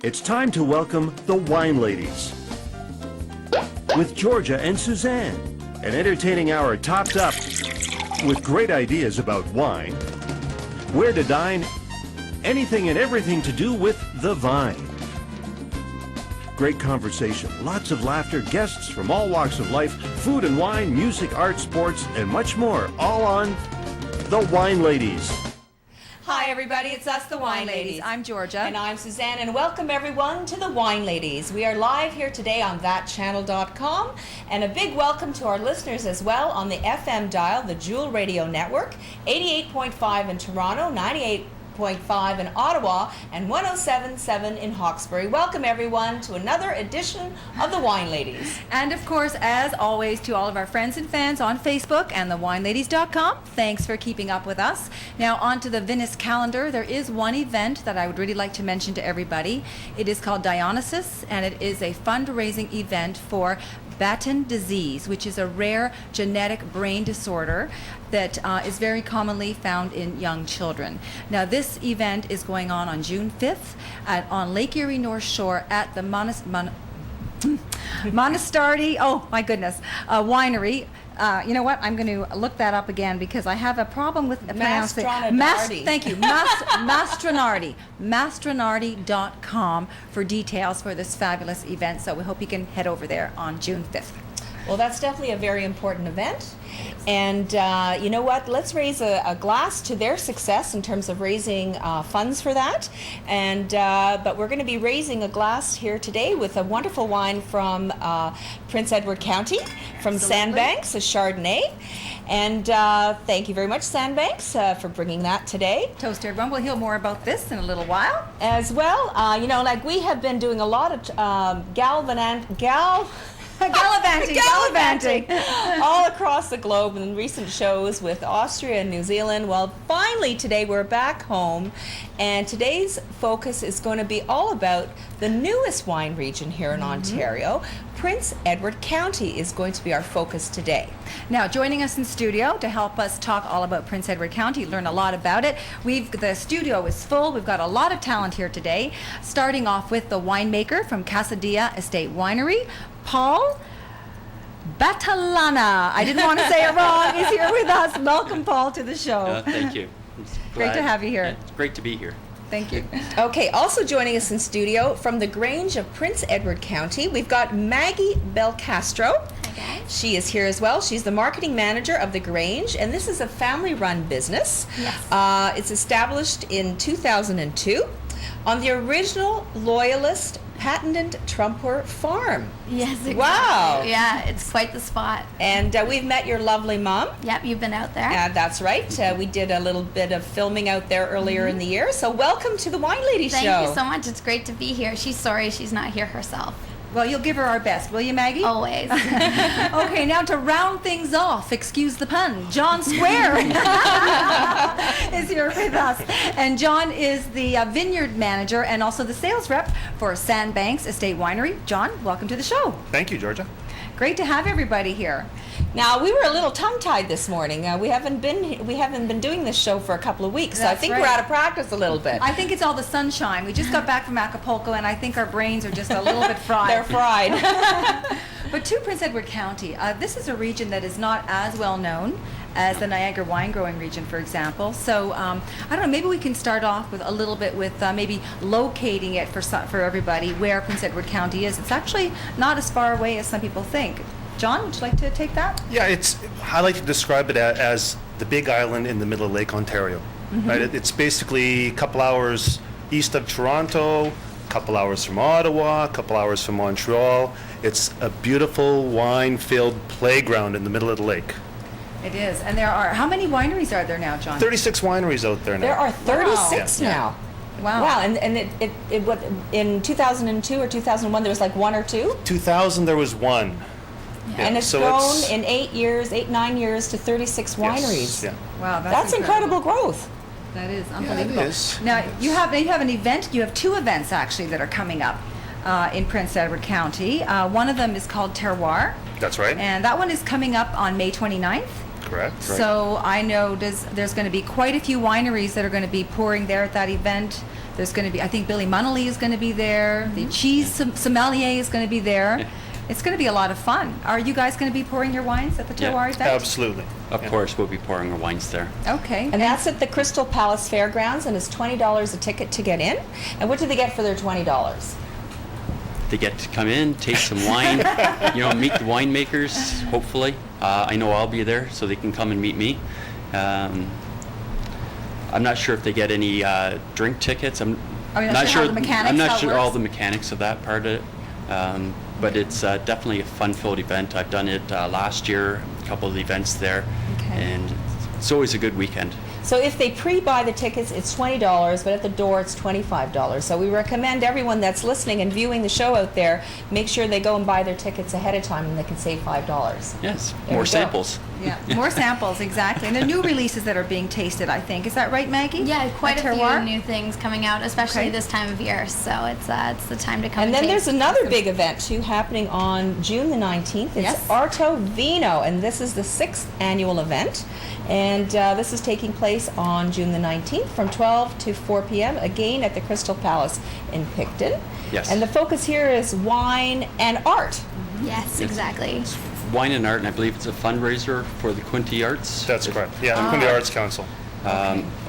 It's time to welcome the Wine Ladies with Georgia and Suzanne. An entertaining hour topped up with great ideas about wine, where to dine, anything and everything to do with the vine. Great conversation, lots of laughter, guests from all walks of life, food and wine, music, art, sports, and much more, all on the Wine Ladies. Hi everybody, it's us, the Wine Ladies. I'm Georgia. And I'm Susanne, and welcome everyone to the Wine Ladies. We are live here today on thatchannel.com, and a big welcome to our listeners as well on the FM dial, the Jewel Radio Network, 88.5 in Toronto, 98.5 in Ottawa, and 107.7 in Hawkesbury. Welcome everyone to another edition of the Wine Ladies. And of course, as always, to all of our friends and fans on Facebook and thewineladies.com, thanks for keeping up with us. Now on to the Venice calendar. There is one event that I would really like to mention to everybody. It is called Dionysus, and it is a fundraising event for Batten disease, which is a rare genetic brain disorder that is very commonly found in young children. Now this event is going on June 5th on Lake Erie North Shore at the Monastardi, oh my goodness, winery. You know what? I'm going to look that up again because I have a problem with pronouncing. Thank you. Mastronardi. Mastronardi.com for details for this fabulous event. So we hope you can head over there on June 5th. Well, that's definitely a very important event. And you know what? Let's raise a glass to their success in terms of raising funds for that. And but we're going to be raising a glass here today with a wonderful wine from Prince Edward County, from Sandbanks, a Chardonnay. And thank you very much, Sandbanks, for bringing that today. Toast to everyone. We'll hear more about this in a little while. As well, you know, like we have been doing a lot of gallivanting all across the globe in recent shows with Austria and New Zealand. Well, finally today we're back home, and today's focus is going to be all about the newest wine region here in Ontario. Prince Edward County is going to be our focus today. Now, joining us in studio to help us talk all about Prince Edward County, learn a lot about it. The studio is full. We've got a lot of talent here today. Starting off with the winemaker from Casa-Dea Estate Winery, Paul Battilana. I didn't want to say it wrong. He's here with us. Welcome, Paul, to the show. Thank you. Great to have you here. It's great to be here. Thank you. Okay, also joining us in studio from the Grange of Prince Edward County, we've got Maggie Belcastro. Hi guys. She is here as well. She's the marketing manager of the Grange, and this is a family-run business. Yes. It's established in 2002 on the original Loyalist patented Trumpwer farm. Yes, exactly. Wow. Yeah, it's quite the spot. And we've met your lovely mom. Yep, you've been out there. That's right. We did a little bit of filming out there earlier in the year. So welcome to the Wine Lady Show. Thank you so much. It's great to be here. She's sorry she's not here herself. Well, you'll give her our best, will you, Maggie? Always. Okay, now to round things off, excuse the pun, John Square is here with us. And John is the vineyard manager and also the sales rep for Sandbanks Estate Winery. John, welcome to the show. Thank you, Georgia. Great to have everybody here. Now, we were a little tongue-tied this morning. We haven't been doing this show for a couple of weeks, so I That's think right. we're out of practice a little bit. I think it's all the sunshine. We just got back from Acapulco, and I think our brains are just a little bit fried. They're fried. But to Prince Edward County, this is a region that is not as well known as the Niagara wine growing region, for example. So I don't know, maybe we can start off with a little bit with maybe locating it for everybody where Prince Edward County is. It's actually not as far away as some people think. John, would you like to take that? Yeah, I like to describe it as the big island in the middle of Lake Ontario. Right? It's basically a couple hours east of Toronto, a couple hours from Ottawa, a couple hours from Montreal. It's a beautiful wine-filled playground in the middle of the lake. It is. And there are, how many wineries are there now, John? 36 wineries out there now. There are 36 Wow. now. Wow. Wow, and it what, in 2002 or 2001 there was like one or two? 2000 there was one. Yeah, And it's so grown in 9 years to 36 wineries. Yes, yeah. Wow, That's incredible growth. That is Yeah, unbelievable. it is. Now, you have an event, you have two events actually that are coming up in Prince Edward County. One of them is called Terroir. That's right. And that one is coming up on May 29th. Correct. So I know there's going to be quite a few wineries that are going to be pouring there at that event. There's going to be, I think Billy Munnelly is going to be there. The cheese sommelier is going to be there. Yeah. It's going to be a lot of fun. Are you guys going to be pouring your wines at the Yeah. Terroir event? Absolutely. Of Yeah. course, we'll be pouring our wines there. Okay. And that's at the Crystal Palace Fairgrounds, and it's $20 a ticket to get in. And what do they get for their $20? They get to come in, taste some wine, meet the winemakers, hopefully. I know I'll be there, so they can come and meet me. I'm not sure if they get any drink tickets. I'm not sure how the mechanics, I'm how not it sure all works? the mechanics of that part of it. But it's definitely a fun-filled event. I've done it last year, a couple of events there, Okay. and it's always a good weekend. So if they pre-buy the tickets, it's $20, but at the door it's $25. So we recommend everyone that's listening and viewing the show out there, make sure they go and buy their tickets ahead of time and they can save $5. Yes, There more we go. samples. Yeah, more samples, exactly. And the new releases that are being tasted, I think. Is that right, Maggie? Yeah, quite At a Terroir? few new things coming out, especially Okay. this time of year. So it's the time to come. And then there's taste. another big event too happening on June the 19th. It's Yes. Arto Vino, and this is the 6th annual event. And this is taking place on June the 19th from 12 to 4 p.m. again at the Crystal Palace in Picton. Yes. And the focus here is wine and art. Yes, exactly. Wine and Art, and I believe it's a fundraiser for the Quinty Arts. That's correct. Yeah, the Quinty Arts Council.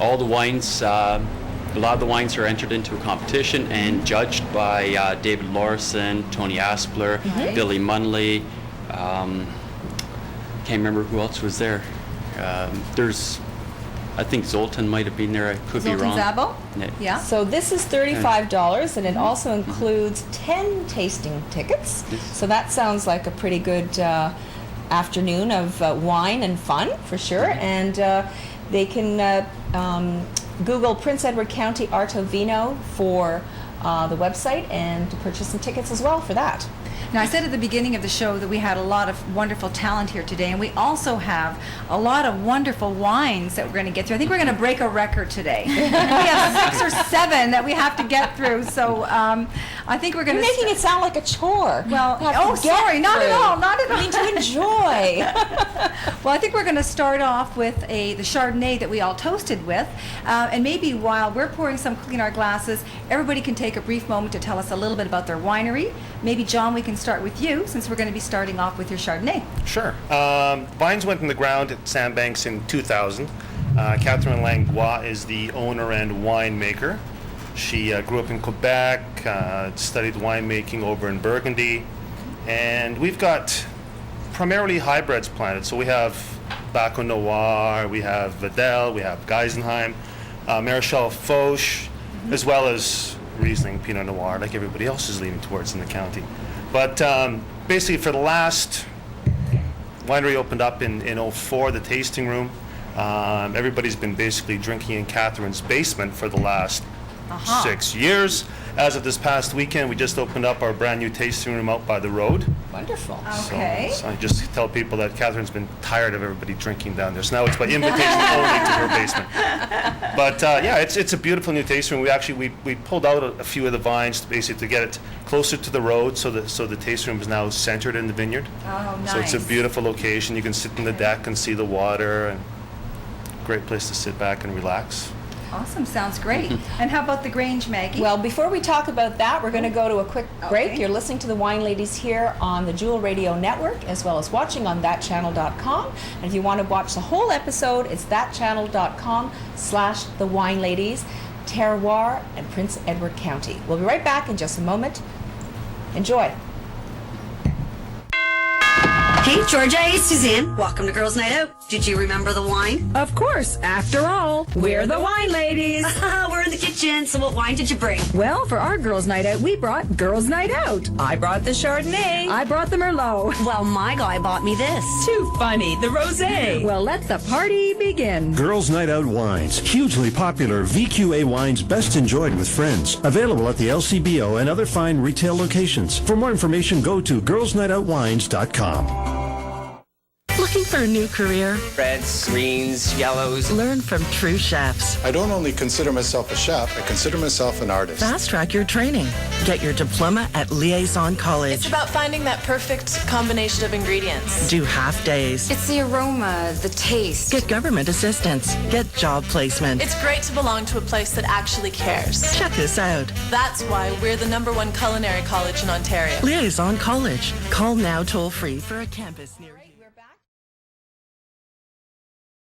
All the wines, a lot of the wines are entered into a competition and judged by David Lorison, Tony Aspler, Billy Munnelly. Can't remember who else was there. There's, I think Zoltan might have been there. I could be Zoltan wrong. Szabo? Yeah. Yeah. So this is $35, and it also includes 10 tasting tickets. So that sounds like a pretty good afternoon of wine and fun, for sure. And they can Google Prince Edward County Arto Vino for the website and to purchase some tickets as well for that. Now, I said at the beginning of the show that we had a lot of wonderful talent here today, and we also have a lot of wonderful wines that we're going to get through. I think we're going to break a record today. We have 6 or 7 that we have to get through, so I think we're going You're to... making it sound like a chore. Well, You have to oh, get sorry, not at through. all, not at all. I mean, to enjoy. Well, I think we're going to start off with the Chardonnay that we all toasted with, and maybe while we're pouring some in our glasses, everybody can take a brief moment to tell us a little bit about their winery. Maybe, John, we can start with you, since we're going to be starting off with your Chardonnay. Sure. Vines went in the ground at Sandbanks in 2000. Catherine Langlois is the owner and winemaker. She grew up in Quebec, studied winemaking over in Burgundy, and we've got primarily hybrids planted. So we have Baco Noir, we have Vidal, we have Geisenheim, Maréchal Foch, as well as Riesling Pinot Noir, like everybody else is leaning towards in the county. But basically, for the last winery opened up in 04, the tasting room. Everybody's been basically drinking in Catherine's basement for the last 6 years. As of this past weekend, we just opened up our brand new tasting room out by the road. Wonderful. Okay. So I just tell people that Catherine's been tired of everybody drinking down there. So now it's by invitation only to her basement. But yeah, it's a beautiful new tasting room. We actually we pulled out a few of the vines to basically to get it closer to the road, so the tasting room is now centered in the vineyard. Oh, nice. So it's a beautiful location. You can sit in the deck and see the water, and great place to sit back and relax. Awesome, sounds great. And how about the Grange, Maggie? Well, before we talk about that, we're going to go to a quick break. Okay. You're listening to the Wine Ladies here on the Jewel Radio Network, as well as watching on thatchannel.com. And if you want to watch the whole episode, it's thatchannel.com/The Wine Ladies, Terroir, and Prince Edward County. We'll be right back in just a moment. Enjoy. Hey, Georgia. Hey, Suzanne. Welcome to Girls' Night Out. Did you remember the wine? Of course, after all, we're the wine ladies. We're in the kitchen, so what wine did you bring? Well, for our girls' night out, we brought Girls' Night Out. I brought the Chardonnay. I brought the Merlot. Well, my guy bought me this. Too funny, the Rosé. Well, let the party begin. Girls Night Out Wines. Hugely popular VQA wines best enjoyed with friends. Available at the LCBO and other fine retail locations. For more information, go to girlsnightoutwines.com. Looking for a new career? Reds, greens, yellows. Learn from true chefs. I don't only consider myself a chef, I consider myself an artist. Fast track your training. Get your diploma at Liaison College. It's about finding that perfect combination of ingredients. Do half days. It's the aroma, the taste. Get government assistance. Get job placement. It's great to belong to a place that actually cares. Check this out. That's why we're the #1 culinary college in Ontario. Liaison College. Call now toll free for a campus near you. We're back